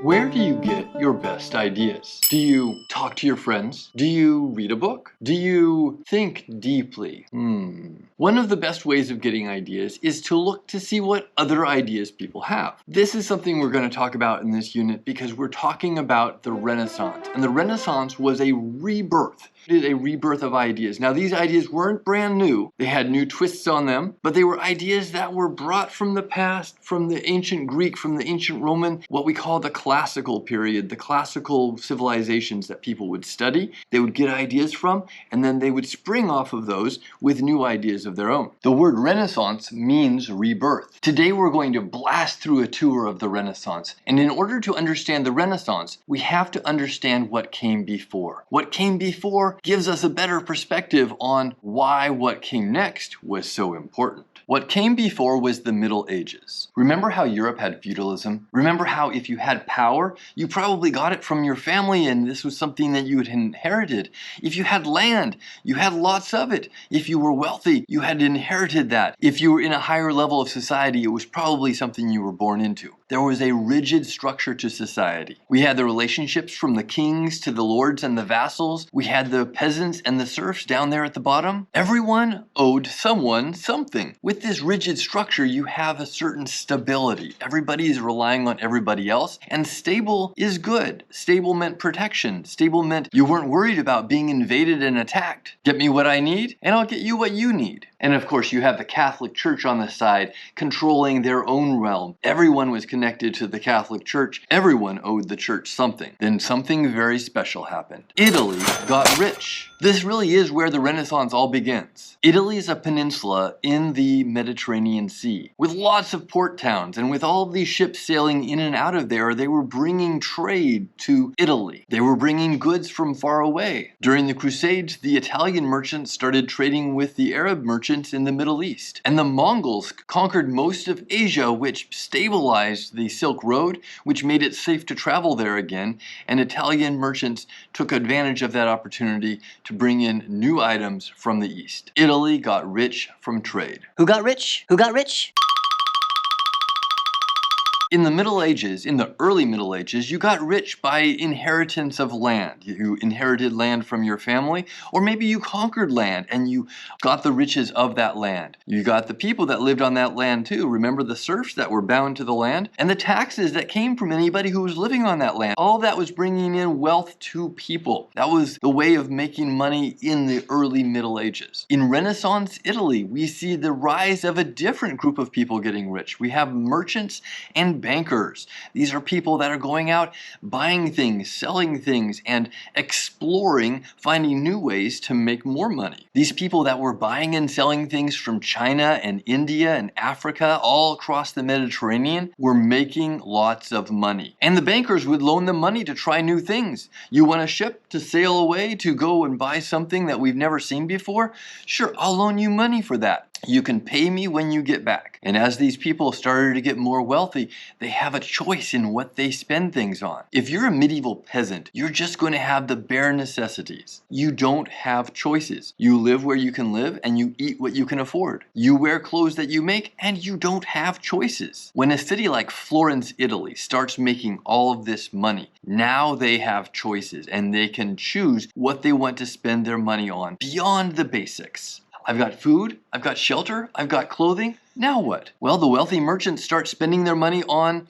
Where do you get your best ideas? Do you talk to your friends? Do you read a book? Do you think deeply? One of the best ways of getting ideas is to look to see what other ideas people have. This is something we're going to talk about in this unit because we're talking about the Renaissance. And the Renaissance was a rebirth. It is a rebirth of ideas. Now, these ideas weren't brand new. They had new twists on them, but they were ideas that were brought from the past, from the ancient Greek, from the ancient Roman, what we call the classical period, the classical civilizations that people would study. They would get ideas from, and then they would spring off of those with new ideas of their own. The word Renaissance means rebirth. Today, we're going to blast through a tour of the Renaissance. And in order to understand the Renaissance, we have to understand what came before. What came before gives us a better perspective on why what came next was so important. What came before was the Middle Ages. Remember how Europe had feudalism? Remember how if you had power, you probably got it from your family and this was something that you had inherited. If you had land, you had lots of it. If you were wealthy, you had inherited that. If you were in a higher level of society, it was probably something you were born into. There was a rigid structure to society. We had the relationships from the kings to the lords and the vassals. We had the peasants and the serfs down there at the bottom. Everyone owed someone something. With this rigid structure, you have a certain stability. Everybody is relying on everybody else, and stable is good. Stable meant protection. Stable meant you weren't worried about being invaded and attacked. Get me what I need, and I'll get you what you need. And of course, you have the Catholic Church on the side, controlling their own realm. Everyone was connected to the Catholic Church. Everyone owed the church something. Then something very special happened. Italy got rich. This really is where the Renaissance all begins. Italy is a peninsula in the Mediterranean Sea, with lots of port towns, and with all of these ships sailing in and out of there, they were bringing trade to Italy. They were bringing goods from far away. During the Crusades, the Italian merchants started trading with the Arab merchants in the Middle East, and the Mongols conquered most of Asia, which stabilized the Silk Road, which made it safe to travel there again, and Italian merchants took advantage of that opportunity to bring in new items from the East. Italy got rich from trade. Who got rich? Who got rich? In the Middle Ages, in the early Middle Ages, you got rich by inheritance of land. You inherited land from your family, or maybe you conquered land and you got the riches of that land. You got the people that lived on that land too. Remember the serfs that were bound to the land? And the taxes that came from anybody who was living on that land. All that was bringing in wealth to people. That was the way of making money in the early Middle Ages. In Renaissance Italy, we see the rise of a different group of people getting rich. We have merchants and bankers. These are people that are going out buying things, selling things, and exploring, finding new ways to make more money. These people that were buying and selling things from China and India and Africa, all across the Mediterranean, were making lots of money. And the bankers would loan them money to try new things. You want a ship to sail away to go and buy something that we've never seen before? Sure, I'll loan you money for that. You can pay me when you get back. And as these people started to get more wealthy, they have a choice in what they spend things on. If you're a medieval peasant, you're just going to have the bare necessities. You don't have choices. You live where you can live and you eat what you can afford. You wear clothes that you make and you don't have choices. When a city like Florence, Italy starts making all of this money, now they have choices and they can choose what they want to spend their money on beyond the basics. I've got food, I've got shelter, I've got clothing. Now what? Well, the wealthy merchants start spending their money on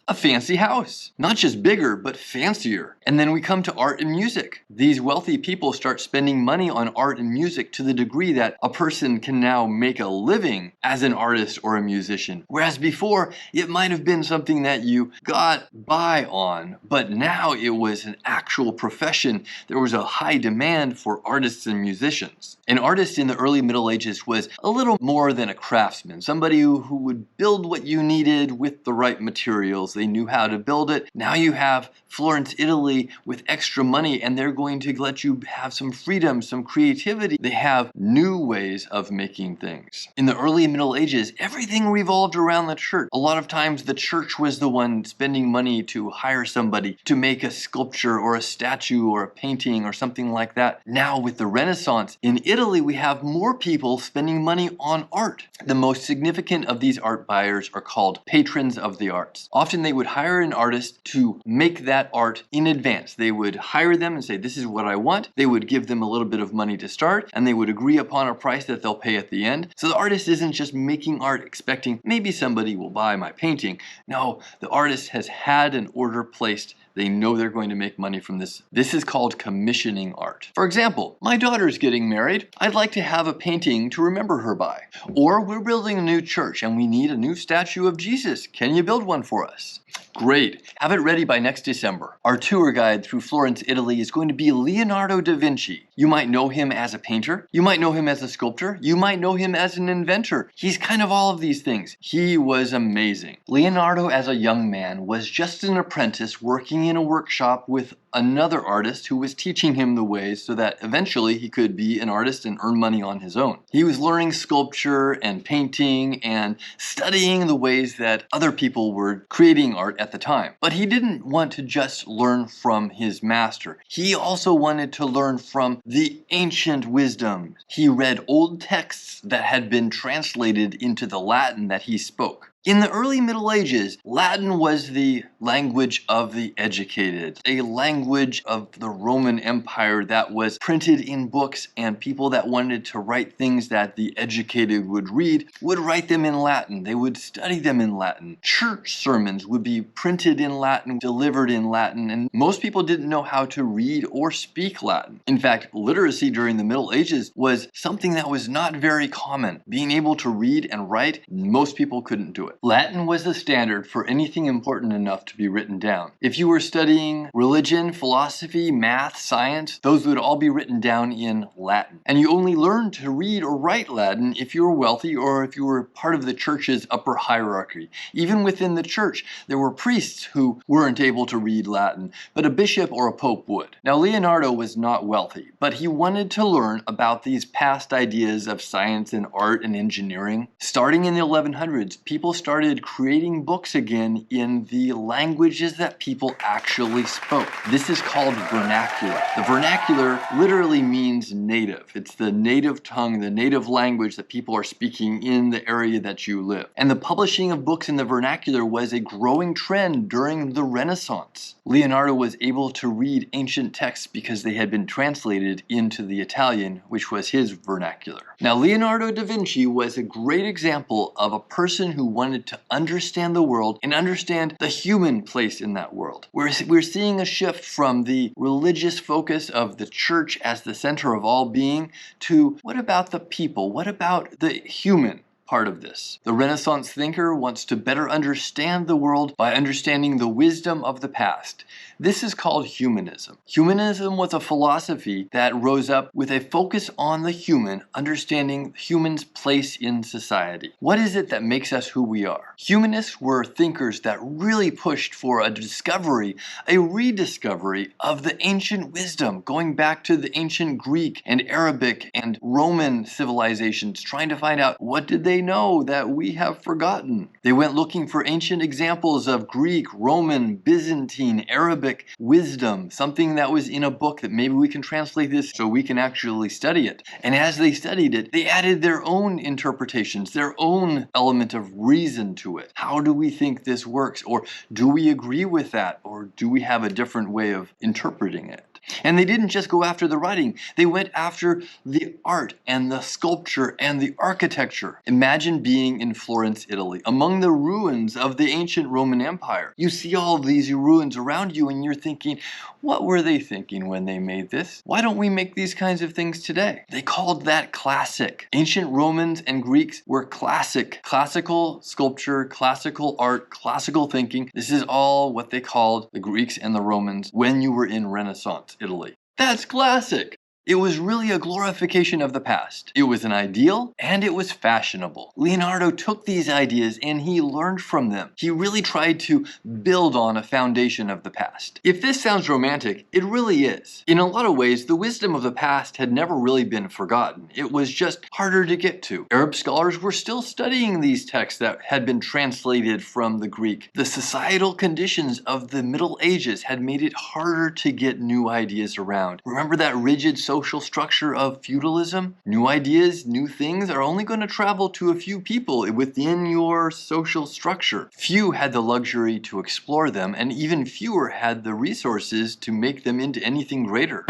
a fancy house. Not just bigger, but fancier. And then we come to art and music. These wealthy people start spending money on art and music to the degree that a person can now make a living as an artist or a musician. Whereas before, it might have been something that you got by on, but now it was an actual profession. There was a high demand for artists and musicians. An artist in the early Middle Ages was a little more than a craftsman, somebody who would build what you needed with the right materials. They knew how to build it. Now you have Florence, Italy with extra money, and they're going to let you have some freedom, some creativity. They have new ways of making things. In the early Middle Ages, everything revolved around the church. A lot of times the church was the one spending money to hire somebody to make a sculpture or a statue or a painting or something like that. Now with the Renaissance, in Italy we have more people spending money on art. The most significant of these art buyers are called patrons of the arts. Often often they would hire an artist to make that art in advance. They would hire them and say, this is what I want. They would give them a little bit of money to start, and they would agree upon a price that they'll pay at the end. So the artist isn't just making art expecting maybe somebody will buy my painting. No, the artist has had an order placed. They know they're going to make money from this. This is called commissioning art. For example, my daughter's getting married. I'd like to have a painting to remember her by. Or we're building a new church and we need a new statue of Jesus. Can you build one for us? Great. Have it ready by next December. Our tour guide through Florence, Italy is going to be Leonardo Da Vinci. You might know him as a painter. You might know him as a sculptor. You might know him as an inventor. He's kind of all of these things. He was amazing. Leonardo, as a young man, was just an apprentice working in a workshop with another artist who was teaching him the ways so that eventually he could be an artist and earn money on his own. He was learning sculpture and painting and studying the ways that other people were creating art at the time. But he didn't want to just learn from his master. He also wanted to learn from the ancient wisdom. He read old texts that had been translated into the Latin that he spoke. In the early Middle Ages, Latin was the language of the educated, a language of the Roman Empire that was printed in books, and people that wanted to write things that the educated would read would write them in Latin. They would study them in Latin. Church sermons would be printed in Latin, delivered in Latin, and most people didn't know how to read or speak Latin. In fact, literacy during the Middle Ages was something that was not very common. Being able to read and write, most people couldn't do it. Latin was the standard for anything important enough to be written down. If you were studying religion, philosophy, math, science, those would all be written down in Latin. And you only learned to read or write Latin if you were wealthy or if you were part of the church's upper hierarchy. Even within the church, there were priests who weren't able to read Latin, but a bishop or a pope would. Now, Leonardo was not wealthy, but he wanted to learn about these past ideas of science and art and engineering. Starting in the 1100s, people started creating books again in the languages that people actually spoke. This is called vernacular. The vernacular literally means native. It's the native tongue, the native language that people are speaking in the area that you live. And the publishing of books in the vernacular was a growing trend during the Renaissance. Leonardo was able to read ancient texts because they had been translated into the Italian, which was his vernacular. Now, Leonardo da Vinci was a great example of a person who wanted to understand the world and understand the human place in that world. We're seeing a shift from the religious focus of the church as the center of all being to what about the people? What about the human part of this? The Renaissance thinker wants to better understand the world by understanding the wisdom of the past. This is called humanism. Humanism was a philosophy that rose up with a focus on the human, understanding humans' place in society. What is it that makes us who we are? Humanists were thinkers that really pushed for a discovery, a rediscovery of the ancient wisdom, going back to the ancient Greek and Arabic and Roman civilizations, trying to find out what did they know that we have forgotten. They went looking for ancient examples of Greek, Roman, Byzantine, Arabic wisdom, something that was in a book that maybe we can translate this so we can actually study it. And as they studied it, they added their own interpretations, their own element of reason to it. How do we think this works? Or do we agree with that? Or do we have a different way of interpreting it? And they didn't just go after the writing. They went after the art and the sculpture and the architecture. Imagine being in Florence, Italy, among the ruins of the ancient Roman Empire. You see all of these ruins around you and you're thinking, what were they thinking when they made this? Why don't we make these kinds of things today? They called that classic. Ancient Romans and Greeks were classic. Classical sculpture, classical art, classical thinking. This is all what they called the Greeks and the Romans when you were in Renaissance Italy. That's classic. It was really a glorification of the past. It was an ideal and it was fashionable. Leonardo took these ideas and he learned from them. He really tried to build on a foundation of the past. If this sounds romantic, it really is. In a lot of ways, the wisdom of the past had never really been forgotten. It was just harder to get to. Arab scholars were still studying these texts that had been translated from the Greek. The societal conditions of the Middle Ages had made it harder to get new ideas around. Remember that rigid social structure of feudalism. New ideas, new things are only going to travel to a few people within your social structure. Few had the luxury to explore them, and even fewer had the resources to make them into anything greater.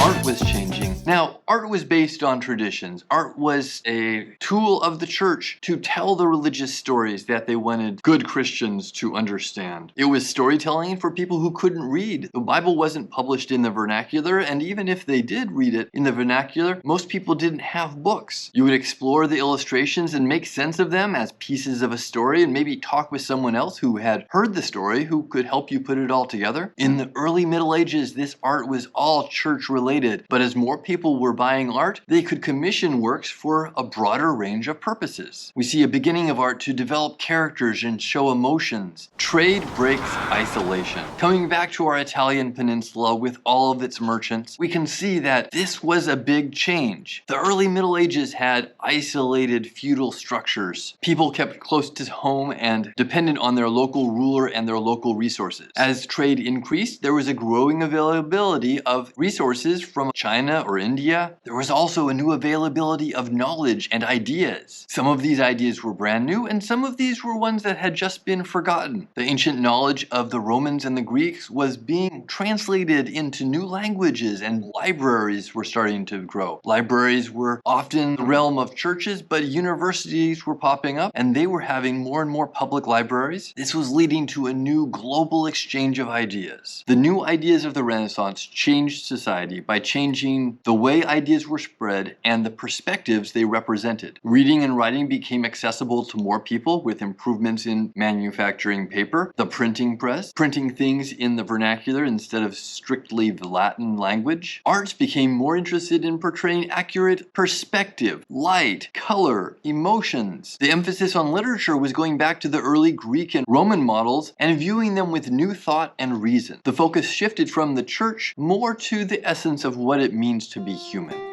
Art was changing. Now, art was based on traditions. Art was a tool of the church to tell the religious stories that they wanted good Christians to understand. It was storytelling for people who couldn't read. The Bible wasn't published in the vernacular, and even if they did read it in the vernacular, most people didn't have books. You would explore the illustrations and make sense of them as pieces of a story, and maybe talk with someone else who had heard the story who could help you put it all together. In the early Middle Ages, this art was all church related. But as more people were buying art, they could commission works for a broader range of purposes. We see a beginning of art to develop characters and show emotions. Trade breaks isolation. Coming back to our Italian peninsula with all of its merchants, we can see that this was a big change. The early Middle Ages had isolated feudal structures. People kept close to home and dependent on their local ruler and their local resources. As trade increased, there was a growing availability of resources from China or India. There was also a new availability of knowledge and ideas. Some of these ideas were brand new, and some of these were ones that had just been forgotten. The ancient knowledge of the Romans and the Greeks was being translated into new languages, and libraries were starting to grow. Libraries were often the realm of churches, but universities were popping up, and they were having more and more public libraries. This was leading to a new global exchange of ideas. The new ideas of the Renaissance changed society by changing the way ideas were spread and the perspectives they represented. Reading and writing became accessible to more people with improvements in manufacturing paper, the printing press, printing things in the vernacular instead of strictly the Latin language. Arts became more interested in portraying accurate perspective, light, color, emotions. The emphasis on literature was going back to the early Greek and Roman models and viewing them with new thought and reason. The focus shifted from the church more to the essence of what it means to be human.